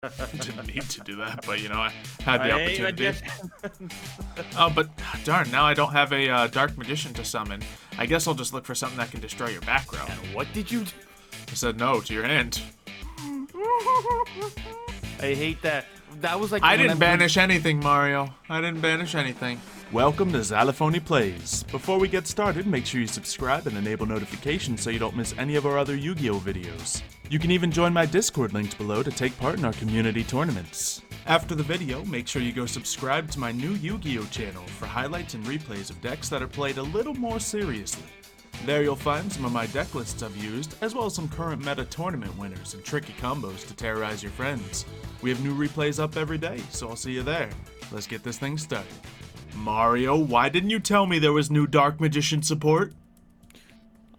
Didn't need to do that, but you know, I had the I ain't opportunity. magician. Oh, but darn, now I don't have a dark magician to summon. I guess I'll just look for something that can destroy your back row. And what did you do? I said no to your hand. I hate that. That was like I when didn't banish anything, Mario. I didn't banish anything. Welcome to Xylophoney Plays. Before we get started, make sure you subscribe and enable notifications so you don't miss any of our other Yu-Gi-Oh videos. You can even join my Discord linked below to take part in our community tournaments. After the video, make sure you go subscribe to my new Yu-Gi-Oh channel for highlights and replays of decks that are played a little more seriously. There you'll find some of my deck lists I've used, as well as some current meta tournament winners and tricky combos to terrorize your friends. We have new replays up every day, so I'll see you there. Let's get this thing started. Mario, why didn't you tell me there was new Dark Magician support?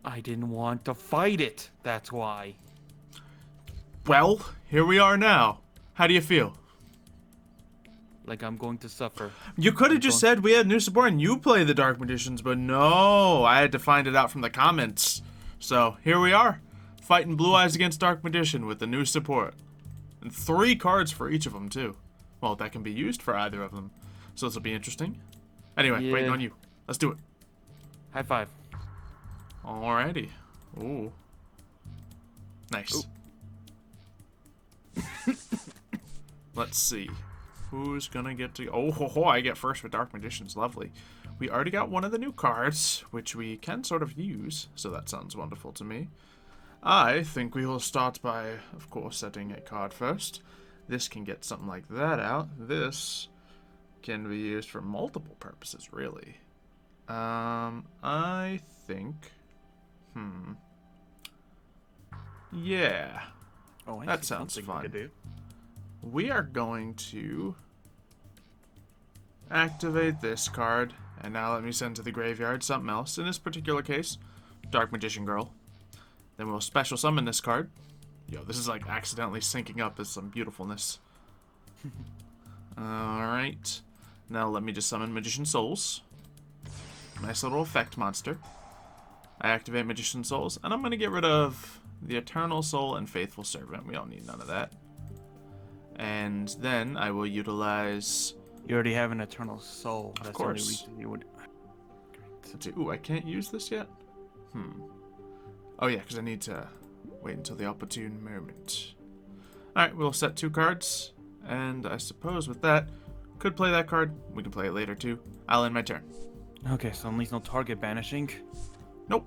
I didn't want to fight it. That's why. Well, here we are now. How do you feel? Like I'm going to suffer. You could have just said we had new support and you play the Dark Magicians, but no, I had to find it out from the comments. So here we are, fighting Blue Eyes against Dark Magician with the new support. And 3 cards for each of them too. Well, that can be used for either of them. So this will be interesting. Anyway, Yeah. waiting on you. Let's do it. High five. Alrighty. Ooh. Nice. Ooh. Let's see. Who's gonna get to... Oh, ho, ho, I get first with Dark Magicians. Lovely. We already got one of the new cards, which we can sort of use, so that sounds wonderful to me. I think we will start by, of course, setting a card first. This can get something like that out. This can be used for multiple purposes, really. I think... Yeah. Oh, I That see sounds something we fun. could do. We are going to activate this card, and now let me send to the graveyard something else. In this particular case, Dark Magician Girl. Then we'll special summon this card. Yo, this is like accidentally syncing up as some beautifulness. Alright. Now let me just summon Magician Souls. Nice little effect monster. I activate Magician Souls, and I'm going to get rid of the Eternal Soul and Faithful Servant. We don't need none of that. And then I will utilize... You already have an eternal soul. That's course. the only reason you would. Let's see. Ooh, I can't use this yet? Oh yeah, because I need to wait until the opportune moment. Alright, we'll set 2 cards. And I suppose with that, could play that card. We can play it later too. I'll end my turn. Okay, so at least no target banishing. Nope.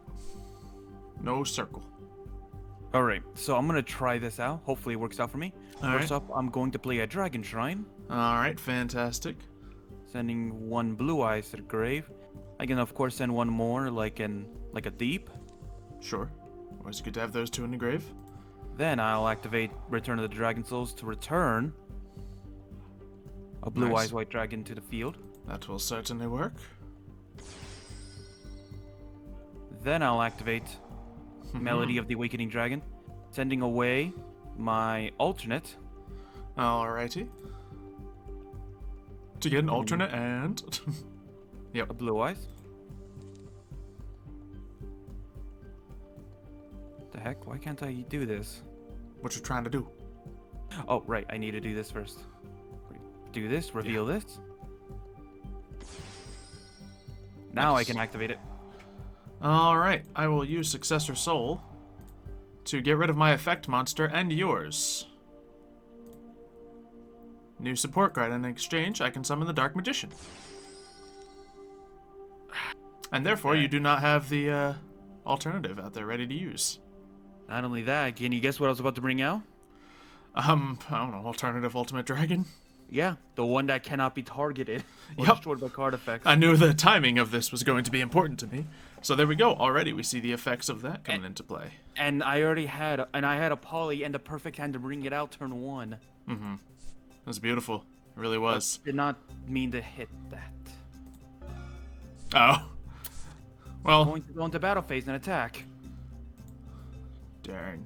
No circle. Alright, so I'm gonna try this out. Hopefully it works out for me. All First right. up, I'm going to play a Dragon Shrine. Alright, fantastic. Sending 1 Blue Eyes to the grave. I can of course send 1 more, like a Deep. Sure. Always good to have those 2 in the grave. Then I'll activate Return of the Dragon Souls to return a Blue Nice. Eyes White Dragon to the field. That will certainly work. Then I'll activate Melody of the Awakening Dragon, sending away my alternate. Alrighty. To get an alternate and... A Blue Eyes. The heck? Why can't I do this? what you're trying to do. Oh, right. I need to do this first. Do this, reveal this. Now I can activate it. Alright, I will use Successor Soul to get rid of my effect monster and yours. New support card. In exchange, I can summon the Dark Magician. And therefore, you do not have the alternative out there ready to use. Not only that, can you guess what I was about to bring out? I don't know, alternative Ultimate Dragon? Yeah, the one that cannot be targeted or Yep. destroyed by card effects. I knew the timing of this was going to be important to me. So there we go. Already we see the effects of that coming into play. And I already had, a poly and the perfect hand to bring it out turn 1. Mm-hmm. It was beautiful. It really was. Did not mean to hit that. Oh. Well, Going to go into battle phase and attack. dang.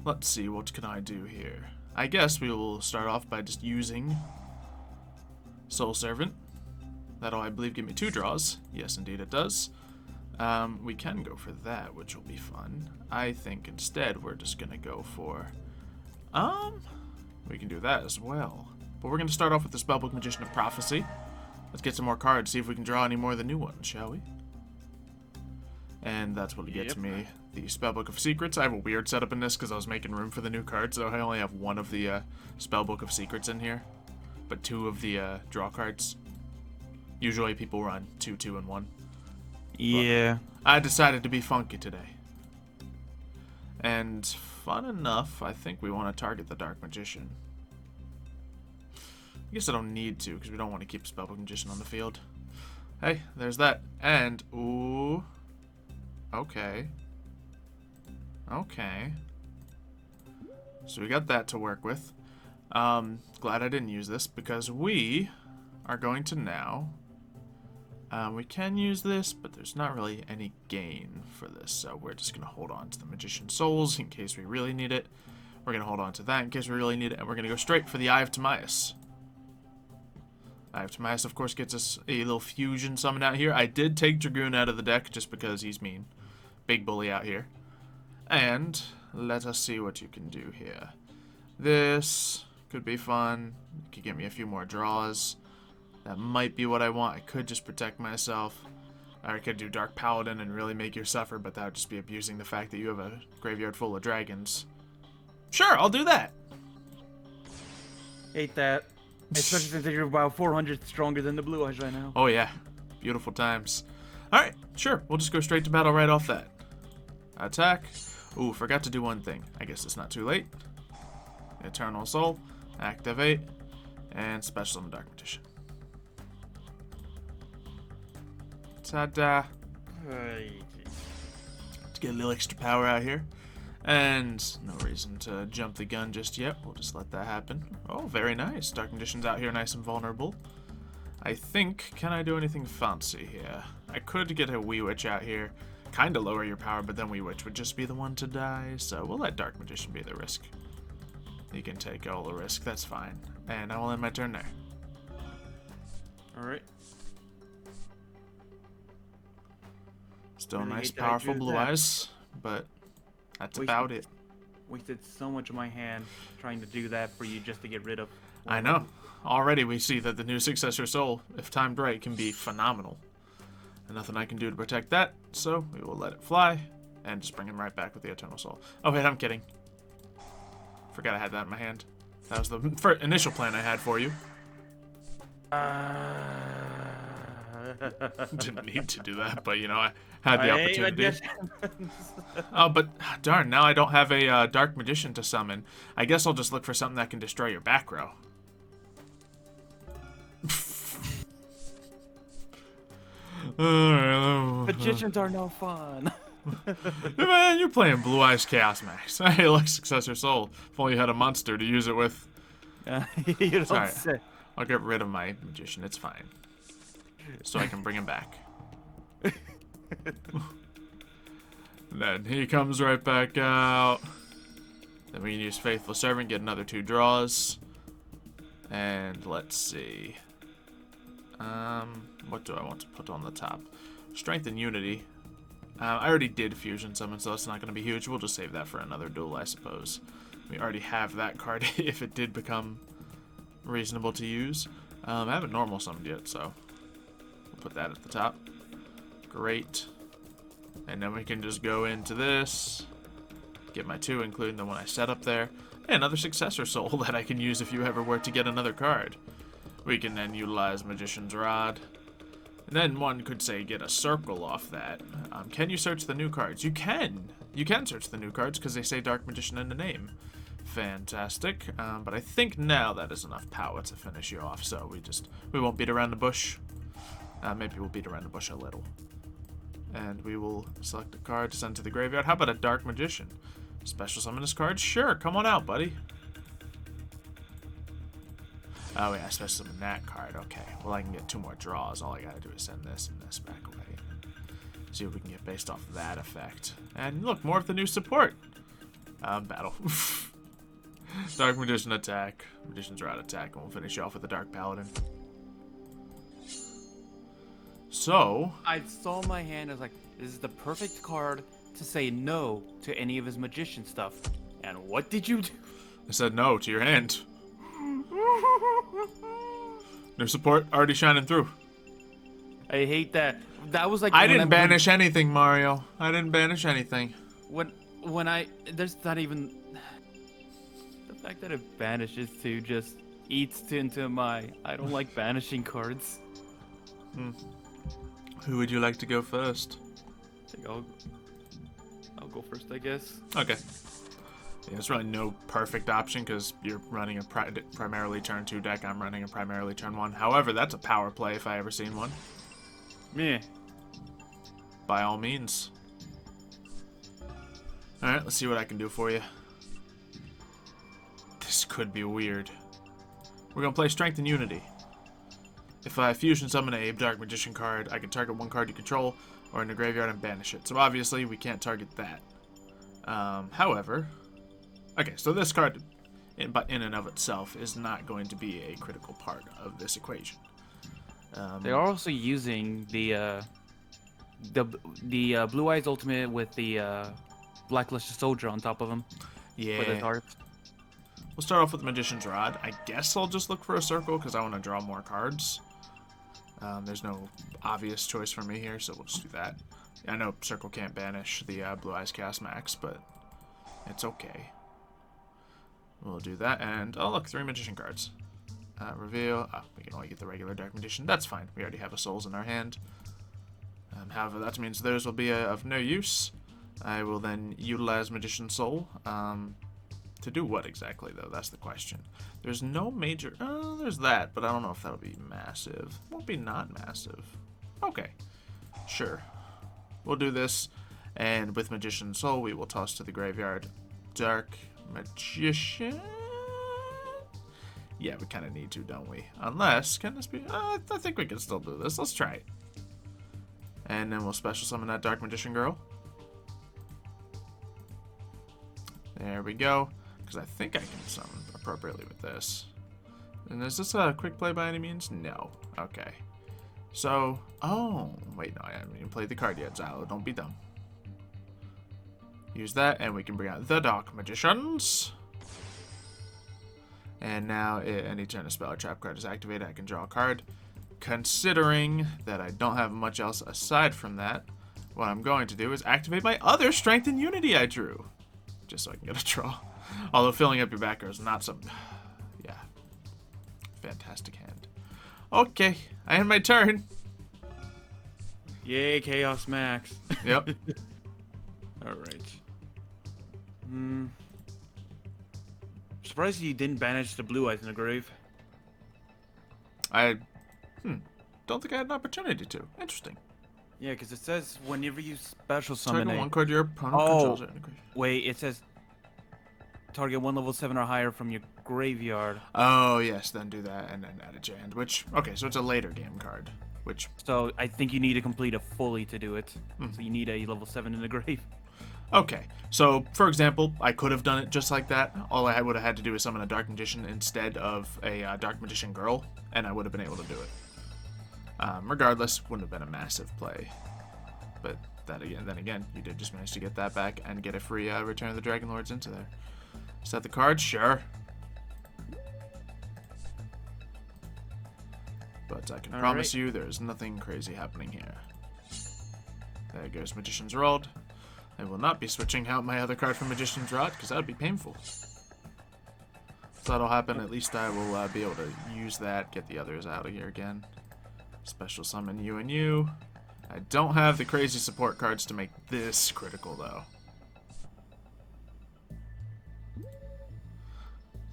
Let's see, what can I do here? I guess we will start off by just using Soul Servant. That'll, I believe, give me 2 draws. Yes, indeed it does. We can go for that, which will be fun. I think instead we're just gonna go for... We can do that as well. But we're going to start off with the Spellbook Magician of Prophecy. Let's get some more cards, see if we can draw any more of the new ones, shall we? And that's what gets me the Spellbook of Secrets. I have a weird setup in this because I was making room for the new cards, so I only have one of the Spellbook of Secrets in here, but two of the draw cards. Usually people run 2, 2, and 1. Yeah. But I decided to be funky today. And fun enough, I think we want to target the Dark Magician. I guess I don't need to because we don't want to keep Spellbook Magician on the field. Hey, there's that. And, ooh. Okay. Okay. So we got that to work with. Glad I didn't use this because we are going to now... we can use this, but there's not really any gain for this, so we're just going to hold on to the Magician's Souls in case we really need it. We're going to hold on to that in case we really need it, and we're going to go straight for the Eye of Timaeus. Eye of Timaeus, of course, gets us a little fusion summon out here. I did take Dragoon out of the deck just because he's mean. Big bully out here. And let us see what you can do here. This could be fun. It could get me a few more draws. That might be what I want. I could just protect myself. Or I could do Dark Paladin and really make you suffer, but that would just be abusing the fact that you have a graveyard full of dragons. Sure, I'll do that. Hate that. Especially since you're about 400 stronger than the Blue Eyes right now. Oh yeah, beautiful times. Alright, sure, we'll just go straight to battle right off that. Attack. Ooh, forgot to do one thing. I guess it's not too late. Eternal Soul. Activate. And Special Summon Dark Magician. Ta-da. Let's get a little extra power out here. And no reason to jump the gun just yet. We'll just let that happen. Oh, very nice. Dark Magician's out here nice and vulnerable. I think, can I do anything fancy here? I could get a Wee Witch out here. Kind of lower your power, but then Wee Witch would just be the one to die. So we'll let Dark Magician be the risk. He can take all the risk. That's fine. And I will end my turn there. Alright. Still nice, powerful Blue Eyes, but that's about it. Wasted so much of my hand trying to do that for you just to get rid of. I know. Already we see that the new Successor Soul, if timed right, can be phenomenal. And nothing I can do to protect that, so we will let it fly and just bring him right back with the Eternal Soul. Oh wait, I'm kidding. Forgot I had that in my hand. That was the initial plan I had for you. Didn't need to do that, but you know, I had the opportunity. Oh, but darn, now I don't have a Dark Magician to summon. I guess I'll just look for something that can destroy your back row. Magicians are no fun. Man, you're playing Blue Eyes Chaos Max. Hey, look, Successor Soul. If only you had a monster to use it with. You don't Sorry. say. I'll get rid of my Magician. It's fine. So I can bring him back. Then he comes right back out. Then we can use Faithful Servant, get another 2 draws. And let's see. What do I want to put on the top? Strength and Unity. I already did Fusion Summon, so that's not going to be huge. We'll just save that for another duel, I suppose. We already have that card if it did become reasonable to use. I haven't normal summoned yet, so we'll put that at the top. Great. And then we can just go into this, get my 2, including the one I set up there, and another Successor Soul that I can use if you ever were to get another card. We can then utilize Magician's Rod. And then one could say get a circle off that. Can you search the new cards? You can. You can search the new cards because they say Dark Magician in the name. Fantastic. But I think now that is enough power to finish you off. So we won't beat around the bush. Maybe we'll beat around the bush a little. And we will select a card to send to the graveyard. How about a Dark Magician? Special summon this card? Sure, come on out, buddy. Oh yeah, special summon that card. Okay, well I can get 2 more draws. All I gotta do is send this and this back away. And see what we can get based off of that effect. And look, more of the new support. Battle. Dark Magician attack. Magician's Rod attack. And we'll finish you off with the Dark Paladin. So... I saw my hand, I was like, this is the perfect card to say no to any of his magician stuff. And what did you do? I said no to your hand. New support already shining through. I hate that. That was like I didn't banish anything, Mario. I didn't banish anything. There's not even the fact that it banishes to just eats into my I don't like banishing cards. Who would you like to go first? I think I'll go first, I guess. Okay. Yeah, there's really no perfect option because you're running a primarily turn 2 deck. I'm running a primarily turn 1. However, that's a power play if I ever seen one. Meh. By all means. Alright, let's see what I can do for you. This could be weird. We're going to play Strength and Unity. If I fusion summon a Dark Magician card, I can target one card you control or in the graveyard and banish it. So obviously we can't target that. However, okay, so this card in and of itself is not going to be a critical part of this equation. They're also using the Blue Eyes Ultimate with the Blacklisted Soldier on top of him. Yeah. For the hearts. We'll start off with Magician's Rod. I guess I'll just look for a circle because I want to draw more cards. There's no obvious choice for me here, so we'll just do that. I know Circle can't banish the Blue Eyes Chaos Max, but it's okay. We'll do that, and oh look, 3 Magician cards. Reveal. Oh, we can only get the regular Dark Magician. That's fine. We already have a Souls in our hand. However, that means those will be of no use. I will then utilize Magician Soul. To do what exactly, though? That's the question. There's no major... there's that, but I don't know if that'll be massive. Won't be not massive. Okay. Sure. We'll do this, and with Magician Soul, we will toss to the graveyard Dark Magician... Yeah, we kind of need to, don't we? Unless, can this be... I think we can still do this. Let's try it. And then we'll special summon that Dark Magician girl. There we go. Because I think I can summon appropriately with this. And is this a quick play by any means? No. Okay. So, oh, wait, no, I haven't even played the card yet, Xylo. Don't be dumb. Use that, and we can bring out the Dark Magicians. And now, any turn a spell or trap card is activated, I can draw a card. Considering that I don't have much else aside from that, what I'm going to do is activate my other Strength and Unity I drew. Just so I can get a draw. Although filling up your back row is not some... Yeah. Fantastic hand. Okay, I end my turn. Yay, Chaos Max. Yep. Alright. Surprised you didn't banish the Blue Eyes in the grave. I... Don't think I had an opportunity to. Interesting. Yeah, because it says whenever you special summon Target one card your opponent controls it. Wait, it says target 1 level 7 or higher from your graveyard. Oh, yes, then do that and then add it to your hand. Which, okay, so it's a later game card. Which... So I think you need to complete a fully to do it. So you need a level 7 in the grave. Okay, so for example, I could have done it just like that. All I would have had to do is summon a Dark Magician instead of a Dark Magician girl, and I would have been able to do it. Regardless, wouldn't have been a massive play. But then again, you did just manage to get that back and get a free Return of the Dragon Lords into there. Is that the card? Sure. But I can promise you there's nothing crazy happening here. There goes Magician's Rod. I will not be switching out my other card from Magician's Rod, because that would be painful. If that'll happen, at least I will be able to use that, get the others out of here again. Special summon you and you. I don't have the crazy support cards to make this critical, though.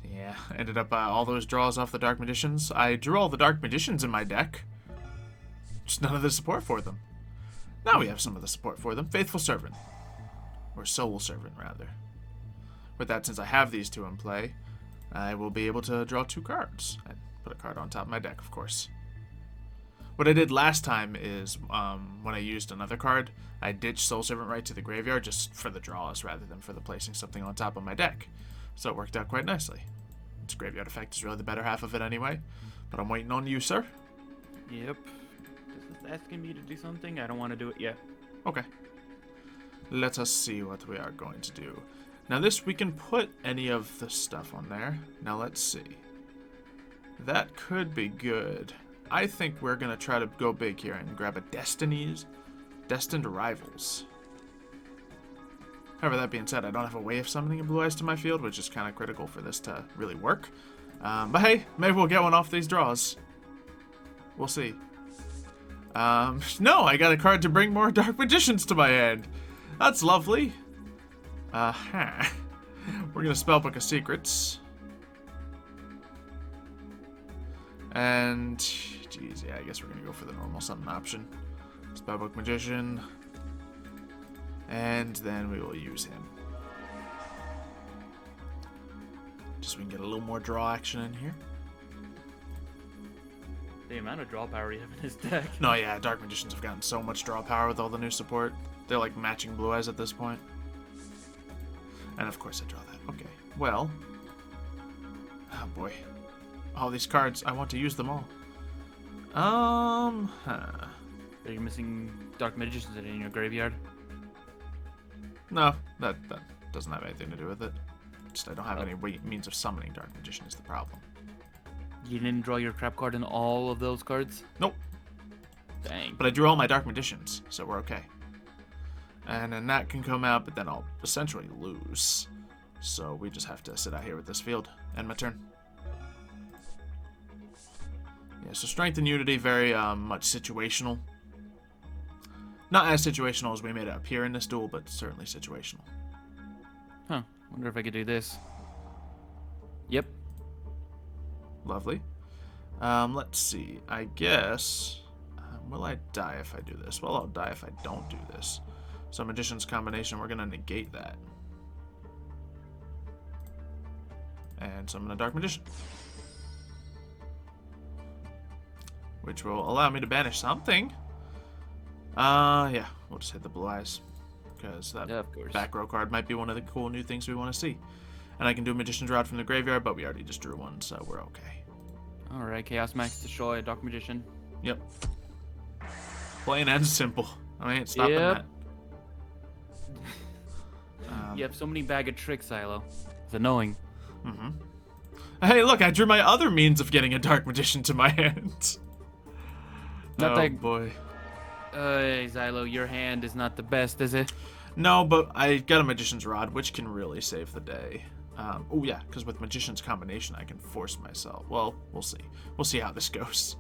Yeah, ended up all those draws off the Dark Magicians. I drew all the Dark Magicians in my deck. Just none of the support for them. Now we have some of the support for them. Faithful Servant. Or Soul Servant, rather. With that, since I have these two in play, I will be able to draw 2 cards. I put a card on top of my deck, of course. What I did last time is, when I used another card, I ditched Soul Servant right to the graveyard just for the draws rather than for the placing something on top of my deck. So it worked out quite nicely. Its graveyard effect is really the better half of it anyway. But I'm waiting on you, sir. Yep. This is asking me to do something. I don't want to do it yet. Okay. Let us see what we are going to do. Now this, we can put any of the stuff on there. Now let's see. That could be good. I think we're going to try to go big here and grab a Destined Rivals. However, that being said, I don't have a way of summoning a Blue Eyes to my field, which is kind of critical for this to really work. But hey, maybe we'll get one off these draws. We'll see. No, I got a card to bring more Dark Magicians to my hand. That's lovely. We're going to Spellbook of Secrets. And, geez, yeah, I guess we're going to go for the normal summon option. Spellbook Magician. And then we will use him. Just so we can get a little more draw action in here. The amount of draw power you have in his deck. No, yeah, Dark Magicians have gotten so much draw power with all the new support. They're like matching Blue Eyes at this point. And of course I draw that. Okay, well. Oh boy. All these cards, I want to use them all. Are you missing Dark Magicians in your graveyard? No, that doesn't have anything to do with it. Just I don't have any means of summoning Dark Magician is the problem. You didn't draw your trap card in all of those cards? Nope. Dang. But I drew all my Dark Magicians, so we're okay. And then that can come out, but then I'll essentially lose. So we just have to sit out here with this field. End my turn. Yeah, so Strength and Unity, very much situational. Not as situational as we made it appear in this duel, but certainly situational. Huh. Wonder if I could do this. Yep. Lovely. Let's see. I guess... will I die if I do this? Well, I'll die if I don't do this. So Magician's Combination, we're going to negate that. And summon a Dark Magician. Which will allow me to banish something. Yeah, we'll just hit the Blue Eyes. Because that back row card might be one of the cool new things we want to see. And I can do a Magician's Rod from the graveyard, but we already just drew one, so we're okay. Alright, Chaos Max, destroy a Dark Magician. Yep. Plain and simple. I ain't stopping that. You have so many bag of tricks, Xylo. It's annoying. Mm-hmm. Hey, look, I drew my other means of getting a Dark Magician to my hand. Oh, boy. Xylo, your hand is not the best, is it? No, but I got a Magician's Rod, which can really save the day. Oh, yeah, because with Magician's Combination, I can force myself. Well, we'll see. We'll see how this goes.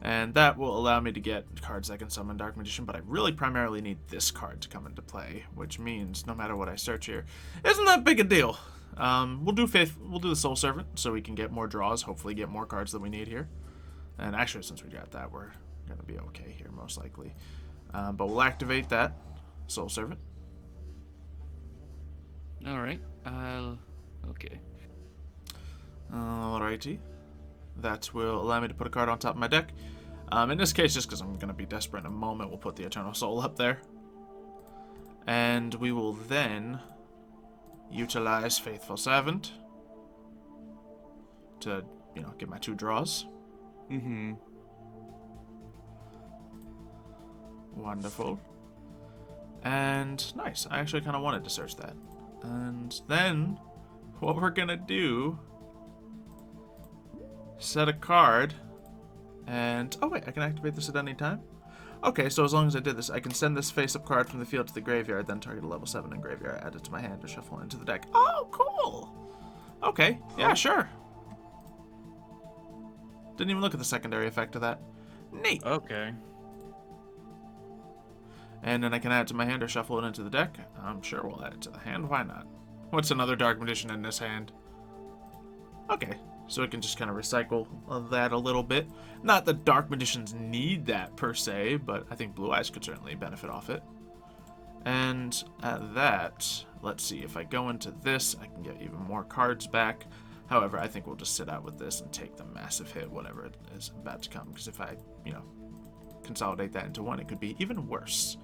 And that will allow me to get cards that can summon Dark Magician, but I really primarily need this card to come into play, which means no matter what I search here, isn't that big a deal. We'll do the Soul Servant, so we can get more draws, hopefully get more cards that we need here. And actually, since we got that, we're going to be okay here, most likely. But we'll activate that Soul Servant. Alright, okay. Alrighty. That will allow me to put a card on top of my deck. In this case, just because I'm going to be desperate in a moment, we'll put the Eternal Soul up there. And we will then utilize Faithful Servant to, get my 2 draws. Mm-hmm. Wonderful. And nice. I actually kind of wanted to search that. And then what we're going to do, set a card, and oh wait, I can activate this at any time? Okay, so as long as I did this, I can send this face-up card from the field to the graveyard, then target a level 7 in graveyard, add it to my hand, or shuffle it into the deck. Oh, cool! Okay, yeah, sure. Didn't even look at the secondary effect of that. Neat! Okay. And then I can add it to my hand or shuffle it into the deck. I'm sure we'll add it to the hand, why not? What's another Dark Magician in this hand? Okay. So it can just kind of recycle that a little bit. Not that Dark Magicians need that per se, but I think Blue Eyes could certainly benefit off it. And at that, let's see, if I go into this, I can get even more cards back. However, I think we'll just sit out with this and take the massive hit, whatever it is about to come. Because if I, consolidate that into one, it could be even worse.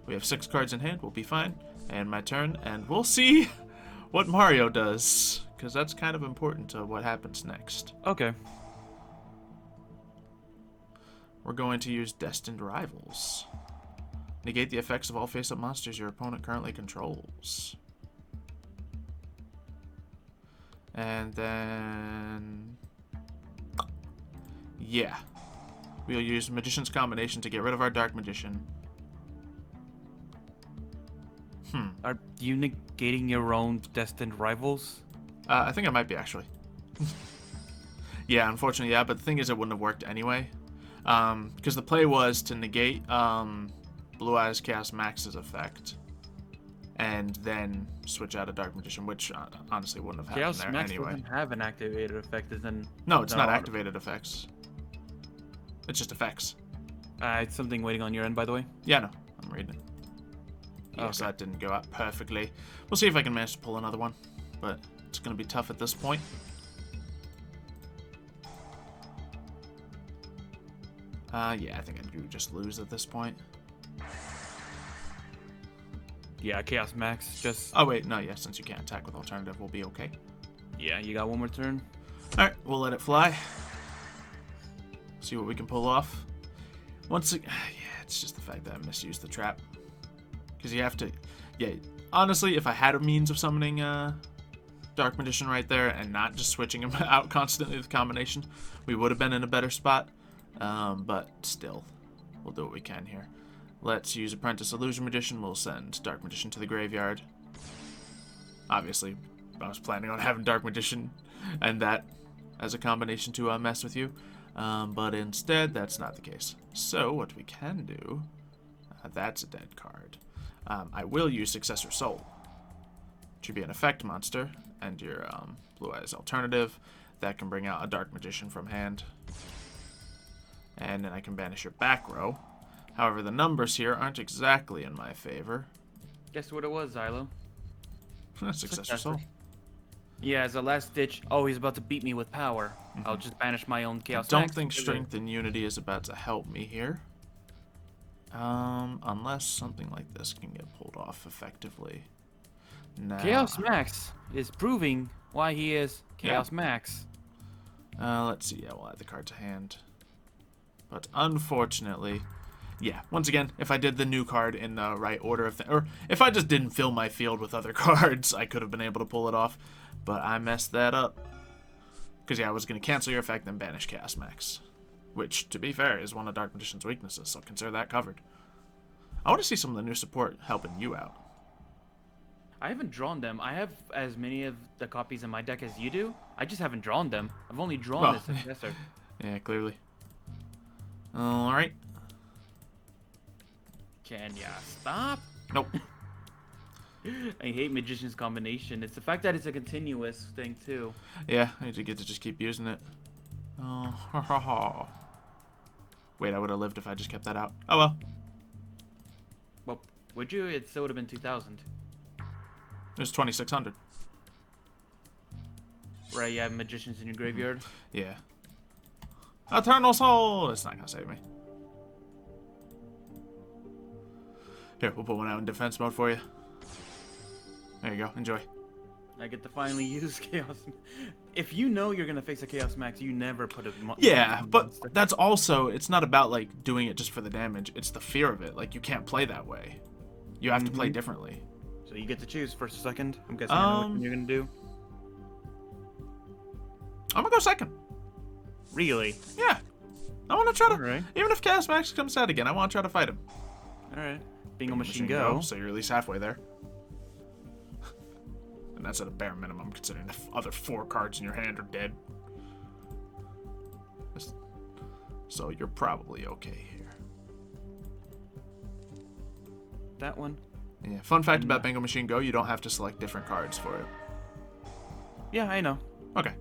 We have 6 cards in hand, we'll be fine. And my turn, and we'll see what Mario does. Because that's kind of important to what happens next. Okay. We're going to use Destined Rivals. Negate the effects of all face-up monsters your opponent currently controls. And then Yeah. We'll use Magician's Combination to get rid of our Dark Magician. Are you negating your own destined rivals? I think I might be, actually. Yeah, unfortunately, yeah, but the thing is it wouldn't have worked anyway. Because the play was to negate Blue Eyes Chaos Max's effect. And then switch out a Dark Magician, which honestly wouldn't have happened Chaos there Max anyway. doesn't have an activated effect, isn't? No, it's not activated effects. It's just effects. It's something waiting on your end, by the way. Yeah, no, I'm reading it. Yes, Okay. that didn't go out perfectly. We'll see if I can manage to pull another one, but it's going to be tough at this point. Yeah, I think I do just lose at this point. Yeah, Chaos Max just... Oh, wait, no, yeah, since you can't attack with alternative, we'll be okay. Yeah, you got one more turn. Alright, we'll let it fly. See what we can pull off. Once again, yeah, it's just the fact that I misused the trap. Because you have to... Yeah, honestly, if I had a means of summoning Dark Magician right there and not just switching him out constantly with combination, we would have been in a better spot. But still, we'll do what we can here. Let's use Apprentice Illusion Magician. We'll send Dark Magician to the graveyard. Obviously, I was planning on having Dark Magician and that as a combination to mess with you. But instead, that's not the case. So, what we can do... that's a dead card. I will use Successor Soul. It should be an effect monster. And your Blue Eyes alternative. That can bring out a Dark Magician from hand. And then I can banish your back row. However, the numbers here aren't exactly in my favor. Guess what it was, Xylo? Successor Soul. Yeah, as a last ditch, oh, he's about to beat me with power. I'll just banish my own Chaos I don't Max. think Strength and Unity is about to help me here. Unless something like this can get pulled off effectively. Nah. Chaos Max is proving why he is Chaos Max. Let's see. Yeah, we'll add the card to hand. But unfortunately, yeah, once again, if I did the new card in the right order of or if I just didn't fill my field with other cards, I could have been able to pull it off. But I messed that up. Because, yeah, I was going to cancel your effect and banish Chaos Max. Which, to be fair, is one of Dark Magician's weaknesses, so consider that covered. I want to see some of the new support helping you out. I haven't drawn them. I have as many of the copies in my deck as you do. I just haven't drawn them. I've only drawn the Successor. Yeah, clearly. Alright. Can ya stop? Nope. I hate Magician's Combination. It's the fact that it's a continuous thing, too. Yeah, I get to just keep using it. Oh, ha ha ha. Wait, I would have lived if I just kept that out. Oh well. Well, would you? It still would have been 2,000. It was 2,600. Right, you have Magicians in your graveyard. Yeah. Eternal Soul! It's not gonna save me. Here, we'll put one out in defense mode for you. There you go. Enjoy. I get to finally use Chaos. If you know you're gonna face a Chaos Max, you never put it. Yeah, but that's also, it's not about like doing it just for the damage. It's the fear of it. Like you can't play that way. You have to play differently. So you get to choose first or second. I'm guessing I know what you're gonna do. I'm gonna go second. Really? Yeah. I want to try to, Alright. even if Chaos Max comes out again, I want to try to fight him. All right. Bingo Machine go. So you're at least halfway there. And that's at a bare minimum, considering the other 4 cards in your hand are dead. So you're probably okay here. That one. Yeah. Fun fact about Bingo Machine Go, you don't have to select different cards for it. Yeah, I know. Okay.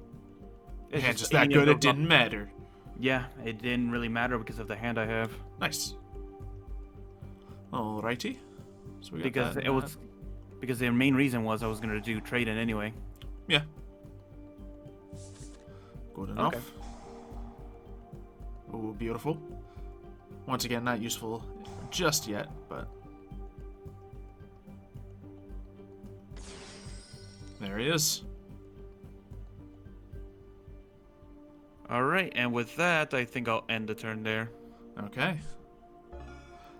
It's Hand's just that good, it didn't matter. Yeah, it didn't really matter because of the hand I have. Nice. Alrighty. So we got Because that, it was because the main reason was I was gonna do trade-in anyway. Yeah. Good enough. Okay. Ooh, beautiful. Once again, not useful just yet, but... There he is. Alright, and with that, I think I'll end the turn there. Okay.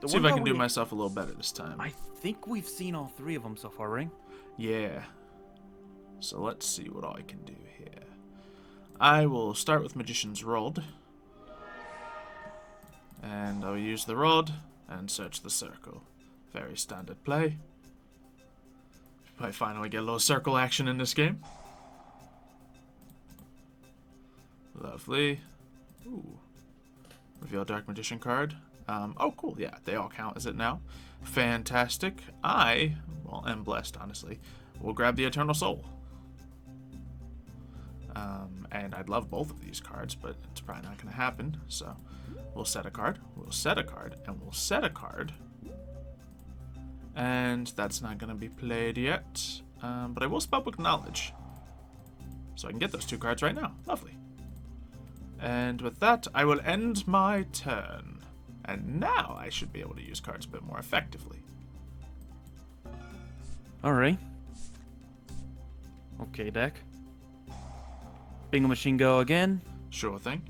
See if I can do myself a little better this time. I think we've seen all 3 of them so far, right? Yeah. So let's see what I can do here. I will start with Magician's Rolled. And I'll use the rod and search the circle. Very standard play. I finally get a little circle action in this game. Lovely. Ooh. Reveal Dark Magician card. Oh, cool. Yeah, they all count as it now. Fantastic. I, well, am blessed, honestly. We'll grab the Eternal Soul. And I'd love both of these cards, but it's probably not going to happen. So we'll set a card. We'll set a card. And we'll set a card. And that's not going to be played yet. But I will Spellbook Knowledge. So I can get those 2 cards right now. Lovely. And with that, I will end my turn. And now I should be able to use cards a bit more effectively. Alright. Okay, deck. Bingo machine go again. Sure thing.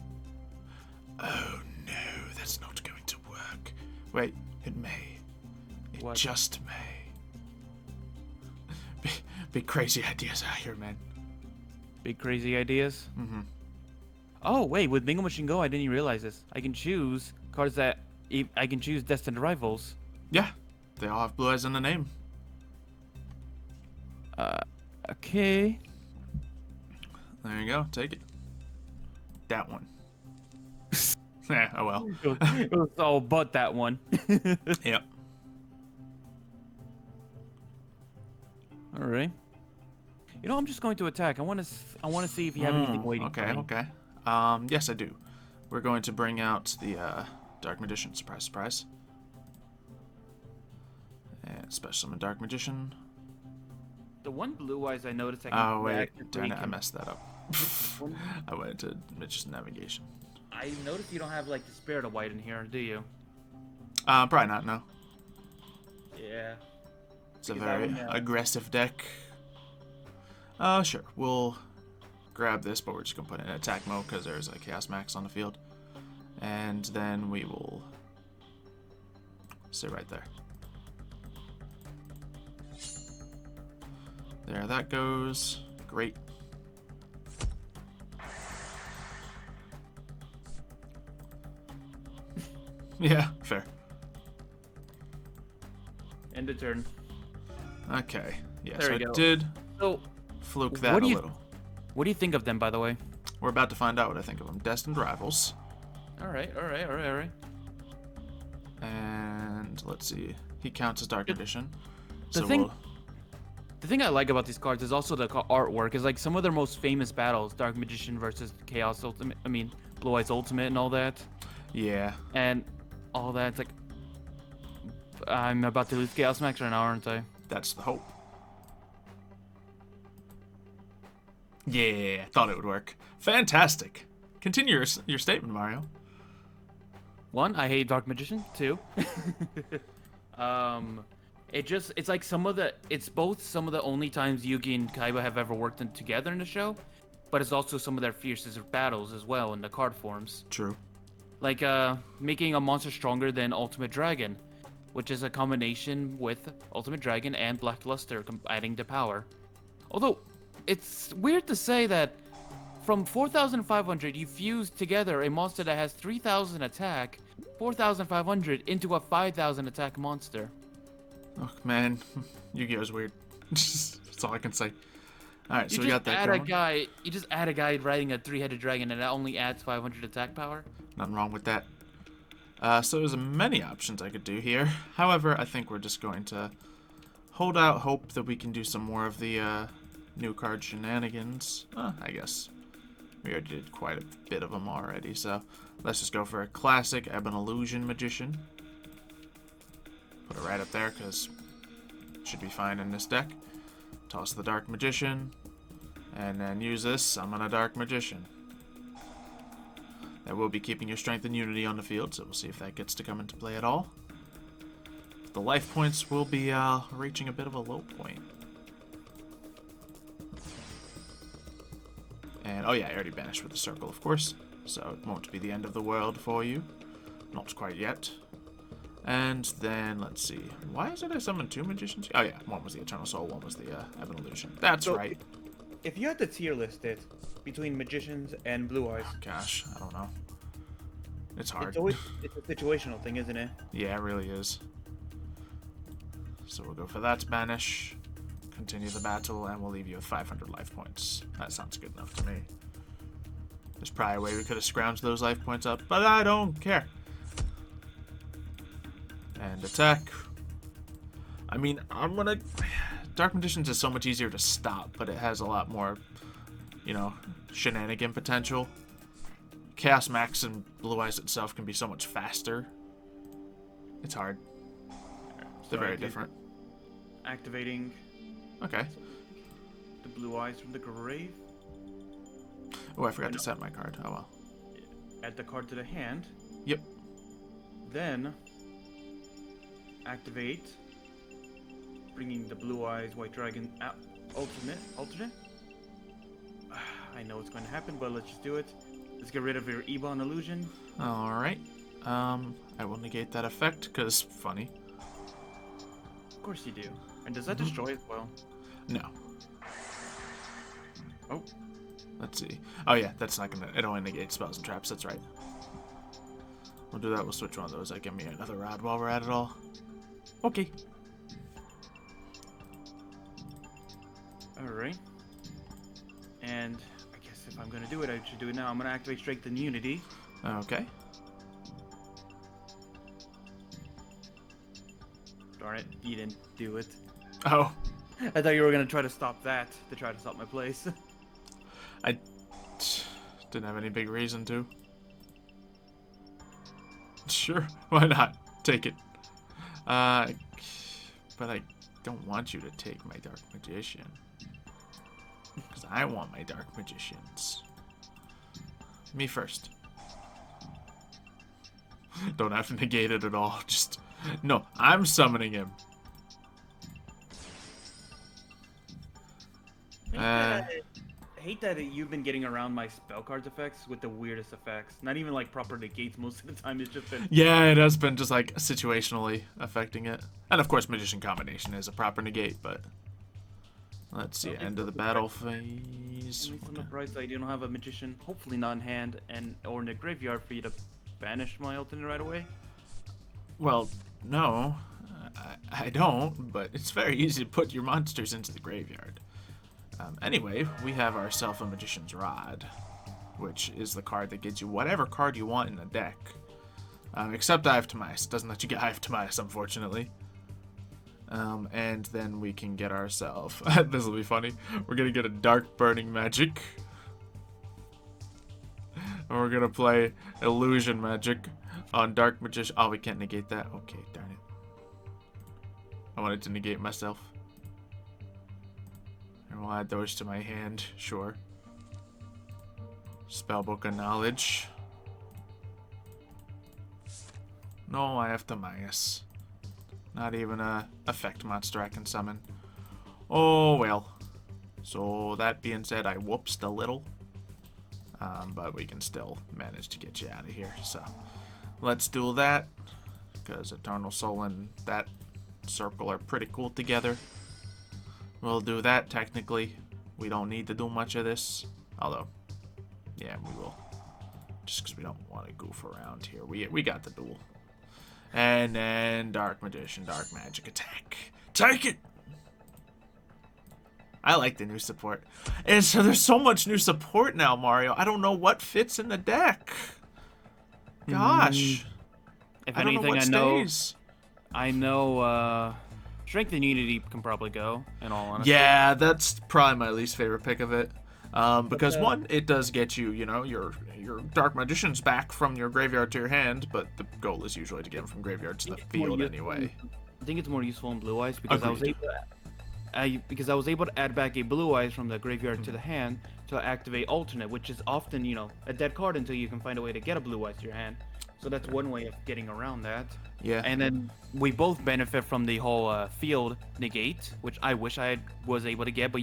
Oh no, that's not going to work. Wait, it may. It What? just may. Big crazy ideas out here, man. Big crazy ideas. Mm-hmm. Oh, wait, with Bingo Machine Go, I didn't even realize this. I can choose cards that... I can choose Destined Rivals. Yeah, they all have blue eyes in the name. Okay. There you go, take it. That one. Yeah, oh well. It was all but that one. Yep. Alright. You know, I'm just going to attack. I want to see if you have anything waiting okay, for me. okay. Yes, I do. We're going to bring out the Dark Magician. Surprise, surprise. And Special Summon Dark Magician. The one blue eyes I noticed I can Oh, wait. react to Darn it, I can- messed that up. I went into Magician Navigation. I noticed you don't have like the Spirit of White in here, do you? Probably not, no. Yeah. It's a Because I very would know. aggressive deck. Sure. We'll grab this, but we're just going to put it in attack mode because there's a Chaos Max on the field. And then we will sit right there. There that goes. Great. Yeah, fair. End of turn. Okay. Yeah, There so we I go. did So, fluke that What a do you- little. what do you think of them, by the way? We're about to find out what I think of them. Destined Rivals. Alright. And let's see. He counts as Dark The- Magician. the So thing- we'll... The thing I like about these cards is also the artwork. Is like some of their most famous battles, Dark Magician versus Chaos Ultimate. I mean, Blue Eyes Ultimate and all that, Yeah. and all that. It's like I'm about to lose Chaos Max right now, aren't I? That's the hope. Yeah, thought it would work. Fantastic. Continue your statement, Mario. 1, I hate Dark Magician. 2, it's like it's both some of the only times Yugi and Kaiba have ever worked together in the show, but it's also some of their fiercest battles as well in the card forms. True. Like making a monster stronger than Ultimate Dragon, which is a combination with Ultimate Dragon and Black Luster adding to power. Although, it's weird to say that from 4,500 you fuse together a monster that has 3,000 attack, 4,500 into a 5,000 attack monster. Oh, man. Yu-Gi-Oh's weird. That's all I can say. Alright, so You we just got that add a going. guy. You just add a guy riding a 3-headed dragon, and that only adds 500 attack power. Nothing wrong with that. So there's many options I could do here. However, I think we're just going to hold out hope that we can do some more of the new card shenanigans. I guess we already did quite a bit of them already, so let's just go for a classic Ebon Illusion Magician. Put it right up there because it should be fine in this deck. Toss the Dark Magician, and then use this, summon a Dark Magician. That will be keeping your Strength and Unity on the field, so we'll see if that gets to come into play at all. The life points will be reaching a bit of a low point. And, oh yeah, I already banished with the circle, of course, so it won't be the end of the world for you. Not quite yet. And then, let's see. Why is it I summoned 2 magicians? Oh yeah, one was the Eternal Soul, one was the Ebon Illusion. That's So, right. If you had to tier list it between magicians and blue eyes, Gosh, I don't know. It's hard. It's a situational thing, isn't it? Yeah, it really is. So we'll go for that to banish, continue the battle, and we'll leave you with 500 life points. That sounds good enough to me. There's probably a way we could have scrounged those life points up, but I don't care. And attack. I mean, I'm gonna... Dark Magicians is so much easier to stop, but it has a lot more, you know, shenanigan potential. Chaos Max and Blue Eyes itself can be so much faster. It's hard. They're very different. Activating. Okay. The Blue Eyes from the grave. Oh, I forgot to set my card. Oh well. Add the card to the hand. Yep. Then activate. Bringing the Blue Eyes White Dragon out. Alternate. I know what's going to happen, but let's just do it. Let's get rid of your Ebon illusion. All right. I will negate that effect because funny. Of course you do. And does that destroy as well? No. Oh. Let's see. Oh yeah, that's not gonna. It only negates spells and traps. That's right. We'll do that. We'll switch one of those. That give me another rod while we're at it all. Okay. Alright. And I guess if I'm gonna do it, I should do it now. I'm gonna activate Strength and Unity. Okay. Darn it, you didn't do it. Oh. I thought you were gonna try to stop that, to try to stop my place. I didn't have any big reason to. Sure, why not? Take it. But I don't want you to take my Dark Magician. Because I want my Dark Magicians. Me first. Don't have to negate it at all. Just... No, I'm summoning him. I hate that you've been getting around my spell cards effects with the weirdest effects. Not even like proper negates most of the time. It's just been... Yeah, it has been just like situationally affecting it. And of course, Magician Combination is a proper negate, but... Let's see, end of the battle phase. I'm surprised I don't have a Magician, hopefully not in hand, or in the graveyard for you to banish my alternate right away. Well, no, I don't, but it's very easy to put your monsters into the graveyard. Anyway, we have ourselves a Magician's Rod, which is the card that gives you whatever card you want in the deck. Except Eye of Timaeus. It doesn't let you get Eye of Timaeus, unfortunately. And then we can get ourselves... This will be funny. We're going to get a Dark Burning Magic. And we're going to play Illusion Magic on Dark Magician. Oh, we can't negate that? Okay, darn it. I wanted to negate myself. And we'll add those to my hand, sure. Spellbook of Knowledge. No, I have Timaeus. Not even a effect monster I can summon. Oh, well. So, that being said, I whoopsed a little. But we can still manage to get you out of here. So, let's do that. Because Eternal Soul and that circle are pretty cool together. We'll do that, technically. We don't need to do much of this. Although, yeah, we will. Just because we don't want to goof around here. We got the duel. And then Dark Magician, Dark Magic attack. Take it! I like the new support. And so there's so much new support now, Mario. I don't know what fits in the deck. Gosh. If I don't know anything, what I know Strength and Unity can probably go, in all honesty. Yeah, that's probably my least favorite pick of it. Because one, it does get you, you know, your Dark Magicians back from your graveyard to your hand, but the goal is usually to get them from graveyard to the field anyway. I think it's more useful in Blue Eyes because I was able to add back a Blue Eyes from the graveyard to the hand to activate Alternate, which is often, you know, a dead card until you can find a way to get a Blue Eyes to your hand. So that's one way of getting around that. Yeah. And then we both benefit from the whole field negate, which I wish I was able to get, but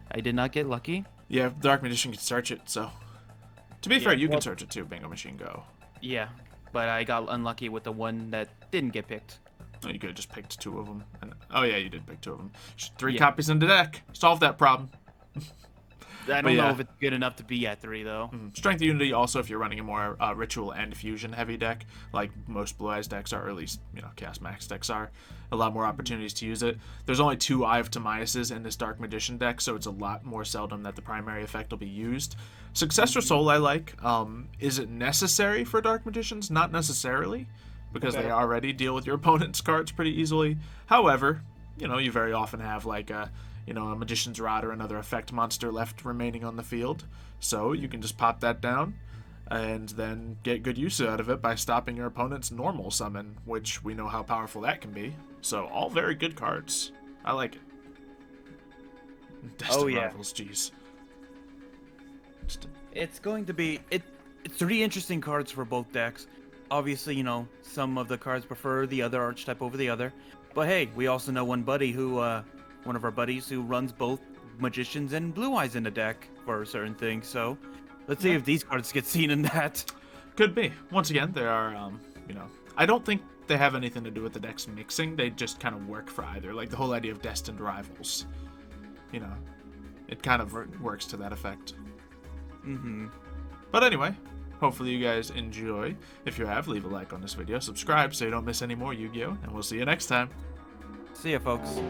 I did not get lucky. Yeah, Dark Magician can search it, so... To be fair, you can search it too, Bingo Machine Go. Yeah, but I got unlucky with the one that didn't get picked. Oh, you could have just picked two of them. And, oh yeah, you did pick two of them. Just 3 copies in the deck. Solve that problem. I don't know if it's good enough to be at 3 though. Strength of Unity also if you're running a more ritual and fusion heavy deck, like most Blue Eyes decks are, or at least Chaos Max decks are, a lot more opportunities to use it. There's only 2 Eye of Timaeuses in this Dark Magician deck, so it's a lot more seldom that the primary effect will be used. Successor Soul I like. Is it necessary for Dark Magicians? Not necessarily, because they already deal with your opponent's cards pretty easily. However, you very often have like a Magician's Rod or another effect monster left remaining on the field. So you can just pop that down and then get good use out of it by stopping your opponent's normal summon, which we know how powerful that can be. So all very good cards. I like it. Destined Rivals, jeez. It's going to be... It's 3 interesting cards for both decks. Obviously, some of the cards prefer the other archetype over the other. But hey, we also know one of our buddies who runs both Magicians and Blue Eyes in the deck for certain things. So let's see if these cards get seen in that. Could be. Once again, there are, I don't think they have anything to do with the decks mixing. They just kind of work for either. Like the whole idea of Destined Rivals. It kind of works to that effect. But anyway, hopefully you guys enjoy. If you have, leave a like on this video, subscribe so you don't miss any more Yu-Gi-Oh! And we'll see you next time. See ya, folks.